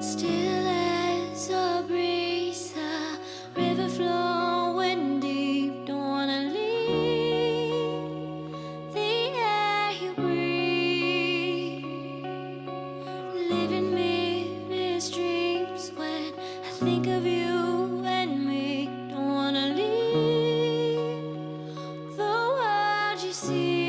Still as a breeze, a river flowing deep. Don't wanna leave the air you breathe. Living mirrors dreams when I think of you and me. Don't wanna leave the world you see.